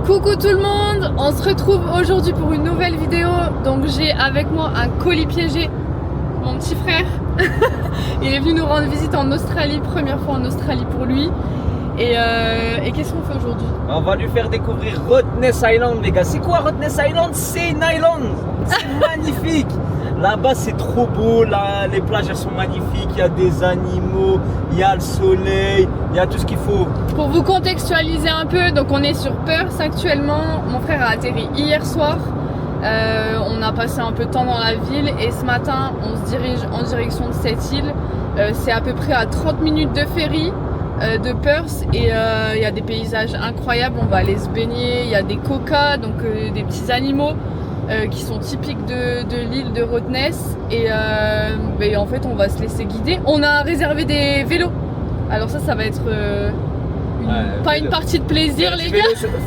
Coucou tout le monde, on se retrouve aujourd'hui pour une nouvelle vidéo. Donc j'ai avec moi un colis piégé, mon petit frère. Il est venu nous rendre visite en Australie, première fois en Australie pour lui. Et qu'est-ce qu'on fait aujourd'hui? On va lui faire découvrir Rottnest Island, les gars. C'est quoi Rottnest Island? C'est une island. C'est magnifique. Là-bas, c'est trop beau. Là, les plages, elles sont magnifiques. Il y a des animaux, il y a le soleil, il y a tout ce qu'il faut. Pour vous contextualiser un peu, donc on est sur Perth actuellement. Mon frère a atterri hier soir. On a passé un peu de temps dans la ville et ce matin, on se dirige en direction de cette île. C'est à peu près à 30 minutes de ferry de Perth et il y a des paysages incroyables. On va aller se baigner. Il y a des quokkas, donc des petits animaux qui sont typiques de l'île de Rottnest et en fait on va se laisser guider. On a réservé des vélos, alors ça va être une partie de plaisir les gars.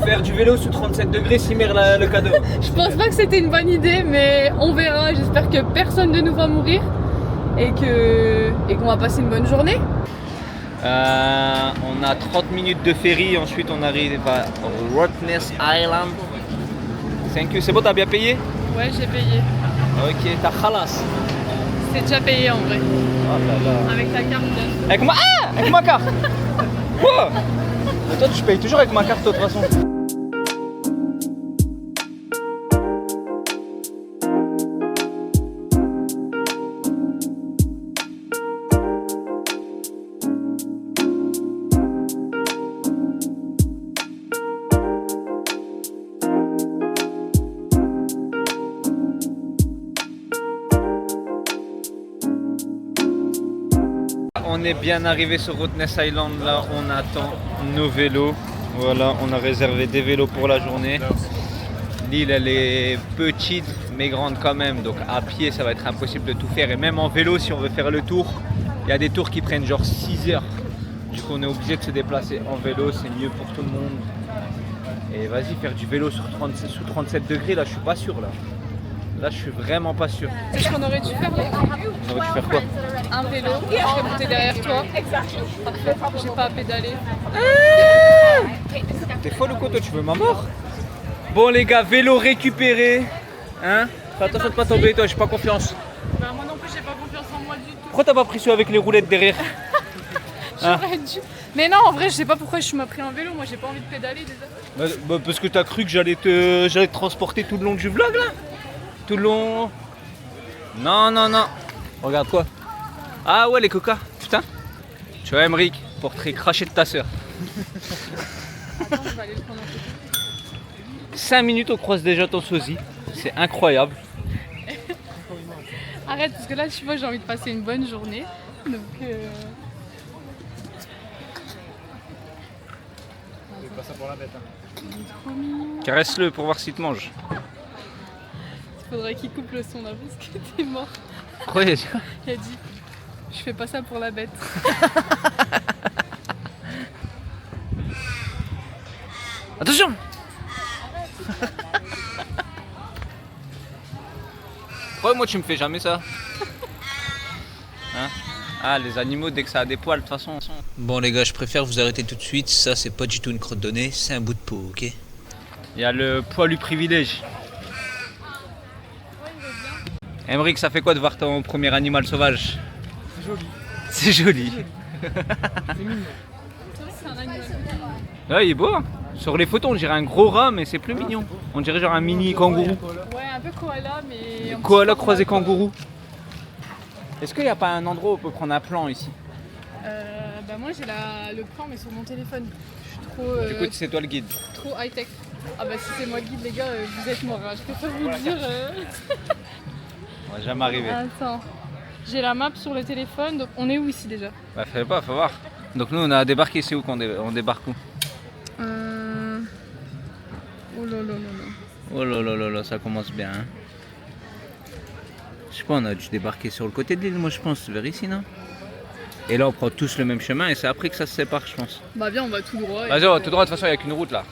Faire du vélo sous 37 degrés, s'y met le cadeau. Je pense pas que c'était une bonne idée, mais on verra. J'espère que personne de nous va mourir et qu'on va passer une bonne journée. On a 30 minutes de ferry, ensuite on arrive à Rottnest Island. Thank you. C'est bon, t'as bien payé? Ouais, j'ai payé. Ok, t'as khalas. C'est déjà payé en vrai. Oh là là. Avec ta carte bien. Avec ma carte. Quoi? Mais toi tu payes toujours avec ma carte de toute façon. On est bien arrivé sur Rottnest Island, là on attend nos vélos. Voilà, on a réservé des vélos pour la journée. L'île elle est petite mais grande quand même, donc à pied ça va être impossible de tout faire. Et même en vélo, si on veut faire le tour, il y a des tours qui prennent genre 6 heures. Du coup on est obligé de se déplacer en vélo, c'est mieux pour tout le monde. Et vas-y, faire du vélo sous 37 degrés, là je suis pas sûr là. Là, je suis vraiment pas sûr. C'est ce qu'on aurait dû faire là. On aurait dû faire quoi? Un vélo, je serais monté derrière toi. J'ai pas à pédaler. T'es folle ou quoi, toi? Tu veux ma mort? Bon, les gars, vélo récupéré. Hein? Fais attention de pas tomber, toi, j'ai pas confiance. Bah, moi non plus, j'ai pas confiance en moi du tout. Pourquoi t'as pas pris celui avec les roulettes derrière? J'aurais dû. Mais non, en vrai, je sais pas pourquoi je m'as pris un vélo. Moi, j'ai pas envie de pédaler déjà. Parce que t'as cru que j'allais te transporter tout le long du vlog là? Tout le long. Non, non, non. Regarde quoi? Ah ouais, les coca. Putain. Tu vois, Emric, portrait craché de ta soeur. Attends, je vais aller le prendre en photo. 5 minutes, on croise déjà ton sosie. C'est incroyable. Arrête, parce que là, tu vois, j'ai envie de passer une bonne journée. Donc. Pas ça pour la bête. Trop mignon. Caresse-le pour voir s'il te mange. Faudrait qu'il coupe le son là parce que t'es mort. Quoi, il a dit? Il a dit je fais pas ça pour la bête. Attention! Pourquoi moi tu me fais jamais ça? Hein? Ah, les animaux, dès que ça a des poils, de toute façon. Bon les gars, je préfère vous arrêter tout de suite, ça c'est pas du tout une crotte de nez, c'est un bout de peau, ok? Il y a le poilu privilège. Emric, ça fait quoi de voir ton premier animal sauvage? C'est joli. C'est joli. C'est mignon. C'est un animal. Ouais, il est beau. Hein. Sur les photos, on dirait un gros rat, mais c'est plus mignon. On dirait genre un mini kangourou. Ouais, un peu koala, mais. Koala croisé kangourou. Est-ce qu'il n'y a pas un endroit où on peut prendre un plan ici? Bah, moi j'ai le plan, mais sur mon téléphone. Je suis trop. Du coup, c'est toi le guide. Trop high-tech. Ah, bah, si c'est moi le guide, les gars, vous êtes morts. Hein. Je peux pas vous le dire. On va jamais arriver. Attends. J'ai la map sur le téléphone, donc on est où ici déjà? Bah, fais pas, faut voir. Donc, nous, on a débarqué. C'est où on débarque où? Oh là là là là. Oh là là là là, ça commence bien. Hein. Je sais pas, on a dû débarquer sur le côté de l'île, moi je pense, vers ici, non? Et là, on prend tous le même chemin et c'est après que ça se sépare, je pense. Bah, viens, on va tout droit. Vas-y, on va tout droit, de toute façon, il n'y a qu'une route là.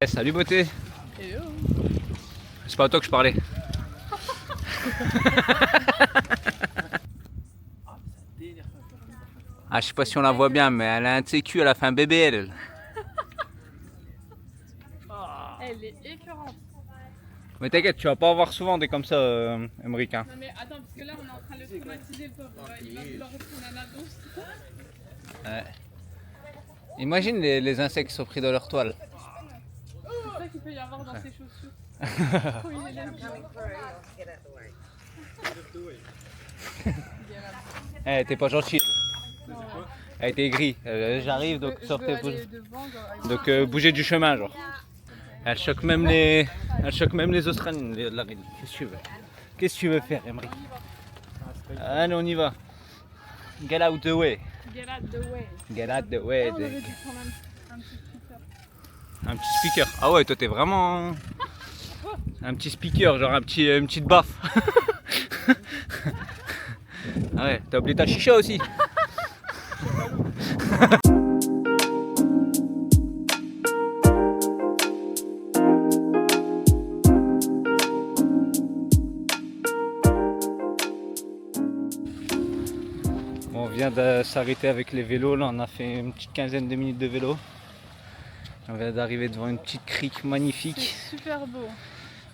Salut beauté. Hello. C'est pas à toi que je parlais. Ah, je sais pas si on la voit bien, mais elle a un TQ, elle a fait un bébé, elle. Elle est écœurante. Mais t'inquiète, tu vas pas avoir souvent des comme ça, Emmerich. Hein. Non mais attends, parce que là on est en train de le traumatiser le pauvre. Il va vouloir retourner à la douche. Ouais. Imagine les insectes qui sont pris dans leur toile. C'est ça qu'il peut y avoir dans ses chaussures. Quand il est là. Eh, t'es pas gentil. Elle était aigrie. J'arrive, donc sortez. Donc bougez du chemin, genre. Elle choque même les Australiens, la reine. Qu'est-ce que tu veux? Qu'est-ce que tu veux faire, Emmerich? Allez, on y va. Get out the way. Get out the way. Get out the way. On aurait dû prendre un petit speaker. Un petit speaker. Ah ouais, toi t'es vraiment un petit speaker, genre une petite baffe. Ah ouais, t'as oublié ta chicha aussi. Bon, on vient de s'arrêter avec les vélos, là on a fait une petite quinzaine de minutes de vélo. On vient d'arriver devant une petite crique magnifique. C'est super beau.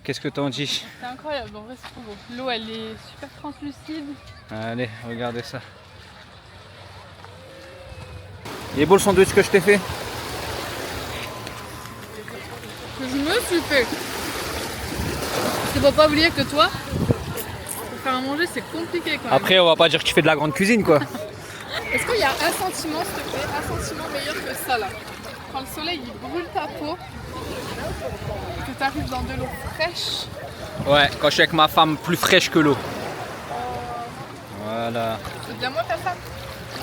Qu'est-ce que t'en dis? C'est incroyable, en vrai c'est trop beau. L'eau elle est super translucide. Allez, regardez ça. Il est beau le sandwich que je t'ai fait? Que je me suis fait. C'est pour pas oublier que toi, pour faire à manger c'est compliqué quand même. Après, on va pas dire que tu fais de la grande cuisine, quoi. Est-ce qu'il y a un sentiment, s'il te plaît, un sentiment meilleur que ça là? Quand le soleil il brûle ta peau, que tu arrives dans de l'eau fraîche. Ouais, quand je suis avec ma femme plus fraîche que l'eau. Voilà. C'est bien moi ta femme.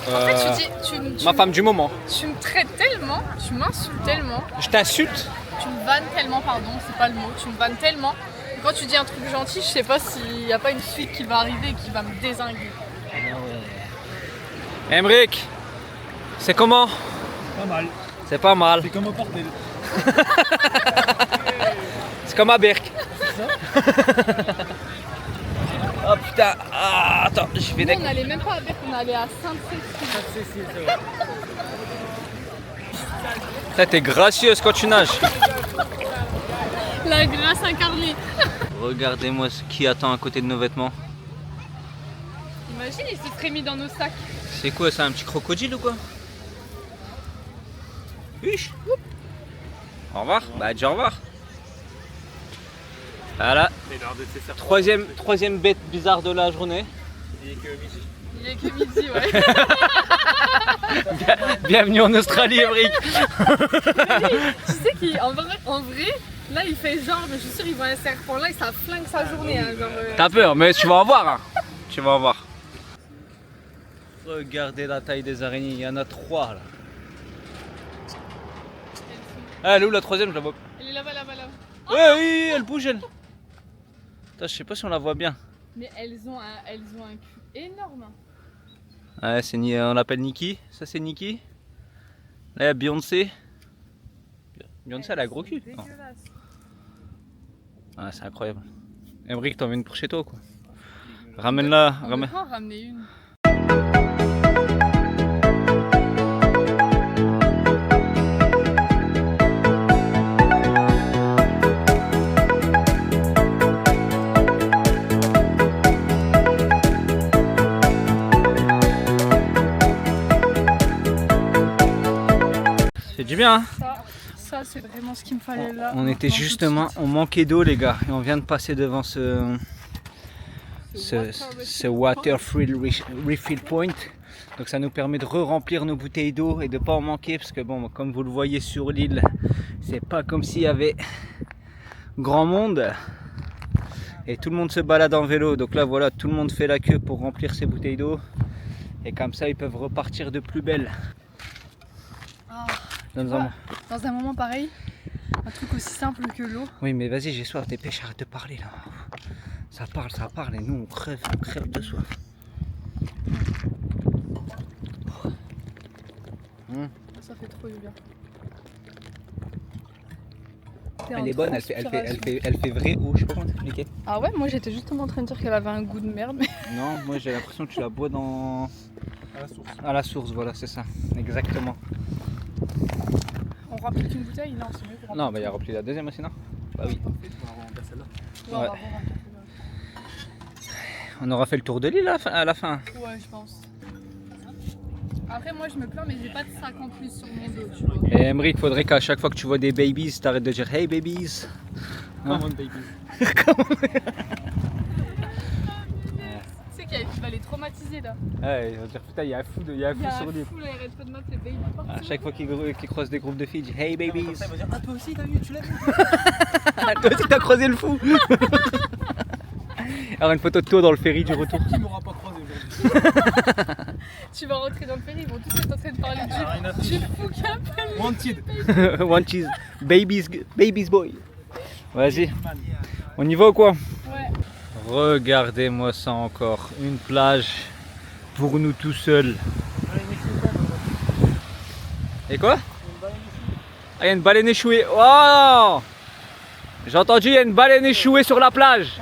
En fait, Ma femme du moment. tu me traites tellement, tu m'insultes tellement, Je t'insulte? tu me vannes tellement, pardon, c'est pas le mot, tu me vannes tellement. Et quand tu dis un truc gentil, je sais pas s'il n'y a pas une suite qui va arriver et qui va me dézinguer. Emmerich, c'est comment? Pas mal. C'est pas mal. C'est comme au Portel. C'est comme à Berck. Oh putain, ah, attends, je fais Nous, des... on n'allait même pas à Berck, on allait à Sainte-Cécile. Ça, t'es gracieuse quand tu nages. La grâce incarnée. Regardez-moi ce qui attend à côté de nos vêtements. Imagine, il se serait mis dans nos sacs. C'est quoi ça, un petit crocodile ou quoi? Huch. Au revoir. Bah dis au revoir. Voilà. Troisième bête bizarre de la journée. Il est que midi, ouais. Bienvenue en Australie, Emmerich. Tu sais qu'en vrai, là il fait genre, mais je suis sûr il voit un serpent là et ça flingue sa journée. Hein, genre, T'as peur, mais tu vas en voir. Hein. Tu vas en voir. Regardez la taille des araignées, il y en a 3 là. Ah, elle est où la troisième? Je la vois. Elle est là-bas, là-bas, là. Ouais, oui, elle bouge elle. Putain, je sais pas si on la voit bien. Mais elles ont un cul énorme. Ouais, on l'appelle Nikki. Ça c'est Nikki. Là il y a Beyoncé. Beyoncé elle a un gros cul. Non. Ah, c'est incroyable. Emmerich, t'en veux une pour chez toi quoi. Ramène-la. On peut pas en ramener une. C'est du bien hein. Ça c'est vraiment ce qu'il me fallait là. On était justement, on manquait d'eau les gars. Et on vient de passer devant ce water free refill point. Donc ça nous permet de re-remplir nos bouteilles d'eau et de pas en manquer parce que bon, comme vous le voyez sur l'île, c'est pas comme s'il y avait grand monde et tout le monde se balade en vélo. Donc là voilà, tout le monde fait la queue pour remplir ses bouteilles d'eau et comme ça ils peuvent repartir de plus belle. Dans un moment pareil, un truc aussi simple que l'eau. Oui mais vas-y, j'ai soif, dépêche, arrête de parler là. Ça parle et nous on crève de soif. Ça fait trop du bien. c'est Elle un est bonne, elle fait vrai eau, je sais pas comment t'expliquer. Ah ouais, moi j'étais justement en train de dire qu'elle avait un goût de merde. Mais... Non, moi j'ai l'impression que tu la bois dans... À la source. à la source, voilà, c'est ça, exactement. On remplit une bouteille? Non, c'est mieux pour Non, bah il a rempli la deuxième aussi, non? Bah oui. On va remplacer celle-là. Ouais, on va boire un café, On aura fait le tour de l'île à la fin. ouais, je pense. Après, moi je me plains, mais j'ai pas de sac en plus sur mon dos, tu vois. Et Emric, faudrait qu'à chaque fois que tu vois des babies, t'arrêtes de dire hey babies. Come on, baby. Tu sais qu'il va les traumatiser là. Ouais, il va dire putain, il y a un fou, Il y a un sur l'île. fou là, il arrête pas de m'appeler baby partout. À chaque fois qu'il croise des groupes de filles, il dit hey babies. Comme ça, il va dire ah toi aussi t'as vu, tu l'as vu. Toi aussi t'as croisé le fou. Alors une photo de toi dans le ferry du retour. Qui m'aura pas croisé aujourd'hui? Tu vas rentrer dans le ferry, ils vont tous être en train de parler rien à du fou qui appelle. Wanted. One cheese, babies boy. Vas-y, on y va ou quoi? Ouais. Regardez-moi ça encore, une plage pour nous tout seuls. Et quoi? Ah, il y a une baleine échouée. Oh! J'ai entendu, il y a une baleine échouée sur la plage.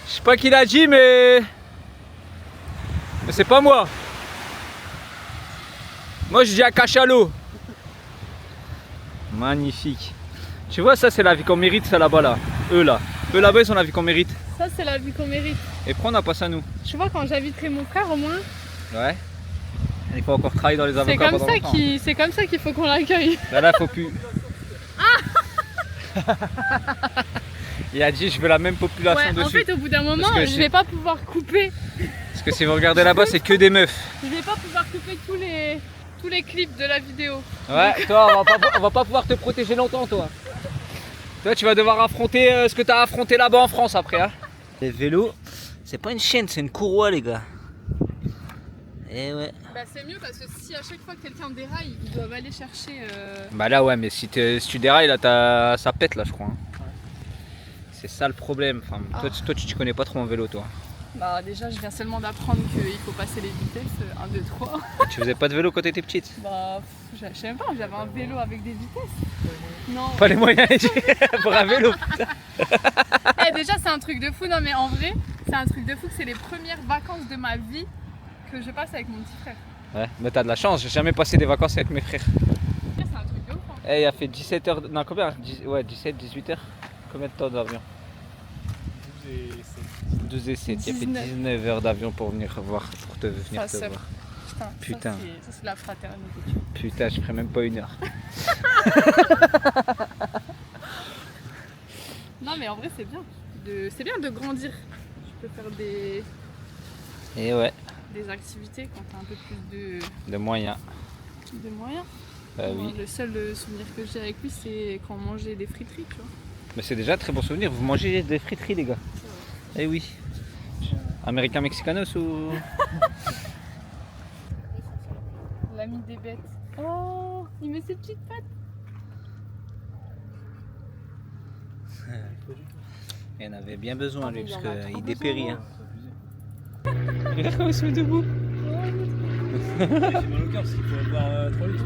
Je sais pas qui l'a dit, mais c'est pas moi. Moi, je dis à cachalot. Magnifique. Tu vois, ça, c'est la vie qu'on mérite, ça là-bas, là. Eux, là-bas, ils ont la vie qu'on mérite. Ça, c'est la vie qu'on mérite. Et pourquoi on n'a pas ça, nous? Tu vois, quand j'inviterai mon frère, au moins, Ouais. Il faut encore travailler dans les avocats. c'est comme ça qu'il faut qu'on l'accueille. Là, faut plus. Il a dit, je veux la même population Ouais, dessus. en fait, au bout d'un moment, Parce que je vais pas pouvoir couper. Parce que si vous regardez là-bas, c'est que des meufs. Je vais pas pouvoir couper tous les clips de la vidéo. Ouais, toi, on va pas pouvoir te protéger longtemps, toi. Toi, tu vas devoir affronter ce que tu as affronté là-bas en France après. Hein. Les vélos, c'est pas une chaîne, c'est une courroie, les gars. Et ouais. Bah, c'est mieux parce que si à chaque fois que quelqu'un déraille, ils doivent aller chercher. Bah là, ouais, mais si tu dérailles, là, ça pète, là, je crois. Hein. C'est ça le problème. Enfin, toi, tu connais pas trop en vélo, toi. Bah, déjà, je viens seulement d'apprendre qu'il faut passer les vitesses 1, 2, 3. Tu faisais pas de vélo quand t'étais petite? Bah, je sais même pas, j'avais un vélo avec des vitesses. Non. Pas les moyens pour un vélo, putain. Eh, déjà, c'est un truc de fou. Non, mais en vrai, c'est un truc de fou que c'est les premières vacances de ma vie que je passe avec mon petit frère. Ouais, mais t'as de la chance, j'ai jamais passé des vacances avec mes frères. C'est un truc de ouf. Hein. Eh, il a fait 17 heures. Non, combien? Ouais, 17, 18 heures. Combien de temps d'avion? 12 et 7. Il a fait 19 heures d'avion pour venir voir, pour te venir te voir. Putain. Putain. Ça, c'est la fraternité. Tu vois. Putain, je ferais même pas une heure. Non, mais en vrai, c'est bien. C'est bien de grandir. Tu peux faire Et ouais, des activités quand t'as un peu plus de moyens. de moyens. Bah Moi, oui. le seul souvenir que j'ai avec lui, c'est quand on mangeait des friteries, tu vois. Mais c'est déjà un très bon souvenir. Vous mangez des friteries, les gars. Eh oui. Américain Mexicanos ou. L'ami des bêtes. Oh, il met ses petites pattes. Il en avait bien besoin, lui, Il parce en a trop qu'il besoin, dépérit. hein. Hein. Regarde comment il se met debout. J'ai mal au cœur parce qu'il faut boire 3 litres.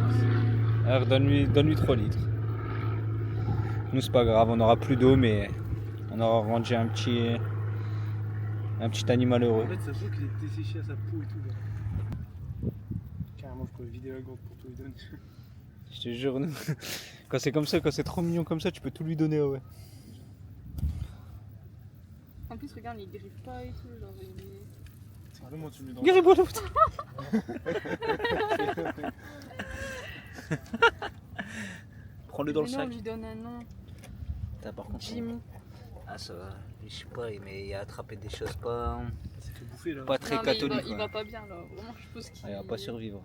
Alors donne-lui 3 litres. Nous c'est pas grave, on aura plus d'eau mais on aura rendu un petit animal heureux. En fait, ça se voit qu'il est desséché à sa peau et tout. Là. Carrément, je pourrais vider la gourde pour tout lui donner. Je te jure, nous, quand c'est comme ça, quand c'est trop mignon comme ça, tu peux tout lui donner, ouais. En plus, regarde, il griffe pas et tout. Genre, il est... Tiens, moi tu me mets dans Gary Boileau, putain. Prends-le dans le Mais non, sac. on lui donne un nom. T'as par contre. Jimmy. Ah ça va, je sais pas, mais il a attrapé des choses pas Ça fait bouffer là. très Non, mais catholiques. il va pas bien là. Vraiment, je pense qu'il Il va pas survivre.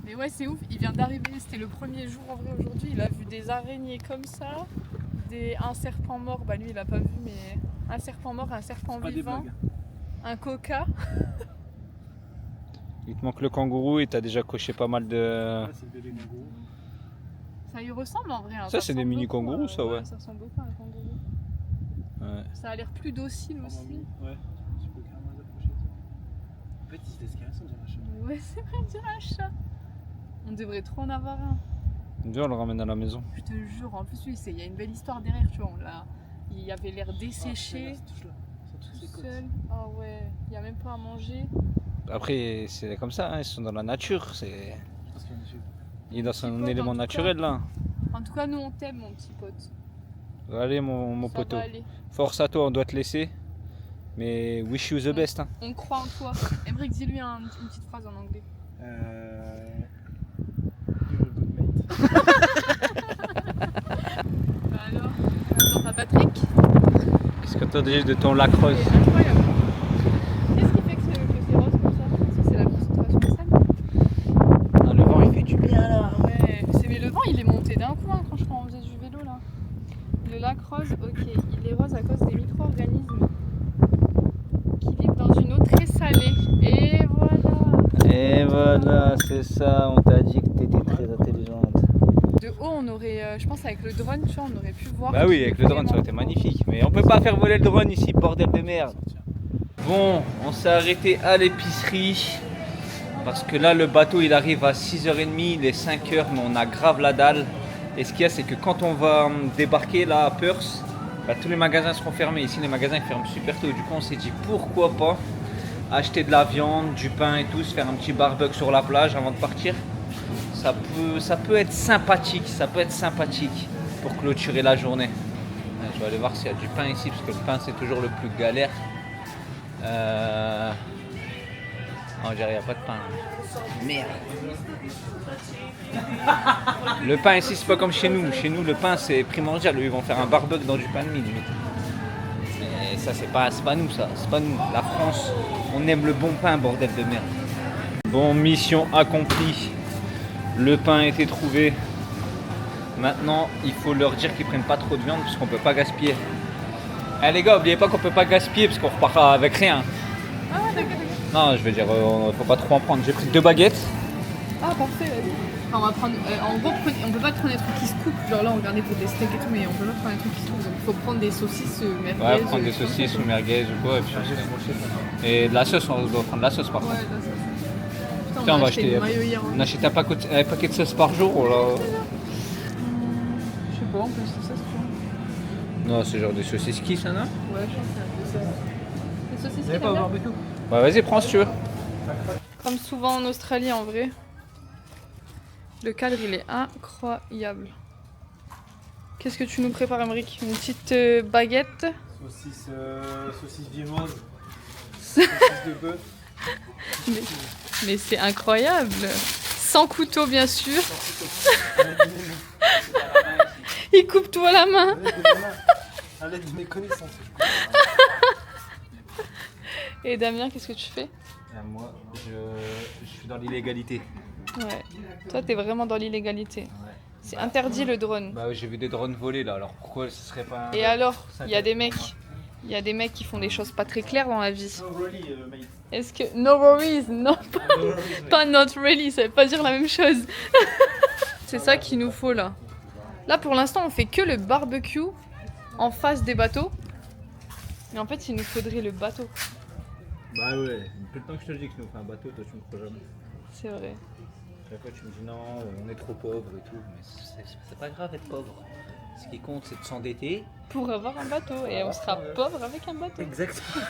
Mais ouais, c'est ouf. Il vient d'arriver. C'était le premier jour en vrai aujourd'hui. Il a vu des araignées comme ça. Un serpent mort. Bah lui, il a pas vu, mais un serpent mort, un serpent Pas des vivant. blagues. Un coca. Il te manque le kangourou et t'as déjà coché pas mal de... Là, c'est le bébé kangourou. Ça y ressemble en vrai. Hein. Ça, c'est des ressemble mini beaucoup, kangourous, ça, ouais. Ça ressemble beaucoup à un kangourou. Ouais. Ça a l'air plus docile aussi. Ouais, tu peux carrément les approcher. En fait, il se laisse caresser, on dirait un chat. Ouais, c'est vrai, on dirait un chat. On devrait trop en avoir un. Viens, on le ramène à la maison. Je te jure, en plus, lui, il y a une belle histoire derrière, tu vois. Il avait l'air desséché, tout seul. Ah ouais, il n'y a même pas à manger. Après, c'est comme ça, hein, ils sont dans la nature. Il est dans son Petit élément pote, en tout naturel là. En tout cas, nous, on t'aime, mon petit pote. Allez, mon Ça poteau. va aller. Force à toi, on doit te laisser. Mais wish you the best. Hein. On croit en toi. Emmerich, dis-lui une petite phrase en anglais. You're a good mate. Bah alors, t'entends Patrick? Qu'est-ce que tu as dit de ton lacrosse? C'est incroyable. Qu'est-ce qui fait que c'est rose comme ça? Est-ce que c'est la concentration de sable? Ah, le vent il fait du bien là. Ah ouais, mais le vent il est monté d'un coup hein, quand on faisait du vélo là. Le lac rose, ok, il est rose à cause des micro-organismes qui vivent dans une eau très salée. Et voilà. Et voilà, c'est ça, on t'a dit que t'étais très intelligente. De haut, on aurait, je pense avec le drone, tu vois, on aurait pu voir. Bah oui, avec le drone ça aurait été magnifique. Mais on peut pas faire voler le drone ici, bordel de merde. Bon, on s'est arrêté à l'épicerie. Parce que là, le bateau il arrive à 6h30, il est 5h, mais on a grave la dalle. Et ce qu'il y a, c'est que quand on va débarquer là à Perth, bah, tous les magasins seront fermés. Ici, les magasins ils ferment super tôt. Du coup, on s'est dit pourquoi pas acheter de la viande, du pain et tout, se faire un petit barbecue sur la plage avant de partir. Ça peut être sympathique, pour clôturer la journée. Je vais aller voir s'il y a du pain ici, parce que le pain c'est toujours le plus galère. Non, il n'y a pas de pain. Merde. Le pain ici, c'est pas comme chez nous. Chez nous, le pain c'est primordial. Eux, ils vont faire un barbecue dans du pain de mie limite. Mais ça, c'est pas nous, ça. C'est pas nous. La France, on aime le bon pain, bordel de merde. Bon, mission accomplie. Le pain a été trouvé. Maintenant, il faut leur dire qu'ils prennent pas trop de viande parce qu'on peut pas gaspiller. Eh les gars, oubliez pas qu'on peut pas gaspiller parce qu'on repart avec rien. Ah, d'accord. Non, je veux dire, faut pas trop en prendre. J'ai pris 2 baguettes. Ah, parfait, vas-y. Enfin, on va prendre. En gros, on peut pas prendre des trucs qui se coupent. Genre là, on regardait pour des steaks et tout, mais on peut pas prendre des trucs qui se coupent. Donc, il faut prendre des saucisses merguez. Ouais, prendre des saucisses ou merguez ou quoi. Et de la sauce, on doit prendre de la sauce par contre. Ouais, là, ça. Putain, Tiens, on va acheté acheter. le maillot hier. On achète un paquet de sauce par jour. Oh là. Je sais pas, on peut acheter ça si tu veux. Non, c'est genre des saucisses qui ça, non? Ouais, je pense que c'est un peu ça. Les saucisses Vous n'avez pas au barbecue? Ouais, vas-y, prends si tu veux. Comme souvent en Australie en vrai. Le cadre il est incroyable. Qu'est-ce que tu nous prépares, Emmerich? Une petite baguette. Saucisse viennoise. Saucisse de bœuf. Mais c'est incroyable. Sans couteau bien sûr. Il coupe tout à la main. À l'aide de mes connaissances. Et Damien, qu'est-ce que tu fais? Moi, je suis dans l'illégalité. Ouais. Toi t'es vraiment dans l'illégalité. Ouais. C'est interdit le drone. Bah, j'ai vu des drones voler là, alors pourquoi ce serait pas. Et alors, il y a des mecs qui font des choses pas très claires dans la vie. Est-ce que no worries, non pas not really, ça veut pas dire la même chose. C'est ça qu'il nous faut là. Là pour l'instant on fait que le barbecue en face des bateaux. Mais en fait il nous faudrait le bateau. Bah ouais, depuis le temps que je te dis que nous on fait un bateau, toi tu me crois jamais. C'est vrai. Chaque fois tu me dis non, on est trop pauvres et tout, mais c'est pas grave être pauvre. Ce qui compte c'est de s'endetter. Pour avoir un bateau et on sera pauvre avec un bateau. Exactement.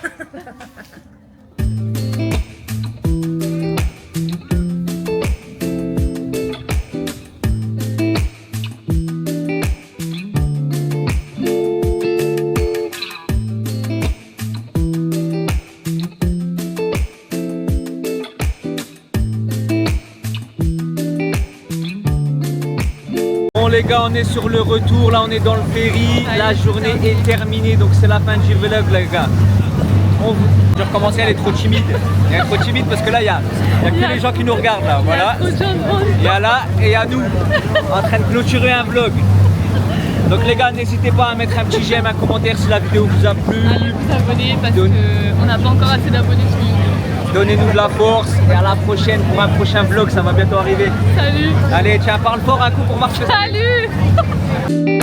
Bon les gars, on est sur le retour, là on est dans le ferry, la journée est terminée, donc c'est la fin du vlog les gars. Je vais recommencer, elle est trop timide. Elle est trop timide parce que là il y a que les gens qui nous regardent là, voilà. Il y a là et il y a nous en train de clôturer un vlog. Donc les gars, n'hésitez pas à mettre un petit j'aime, un commentaire si la vidéo vous a plu. Allez vous abonner parce qu'on n'a pas encore assez d'abonnés sur YouTube. Donnez-nous de la force et à la prochaine pour un prochain vlog, ça va bientôt arriver. Salut. Allez, tiens, parle fort un coup pour voir ce que ça fait. Salut.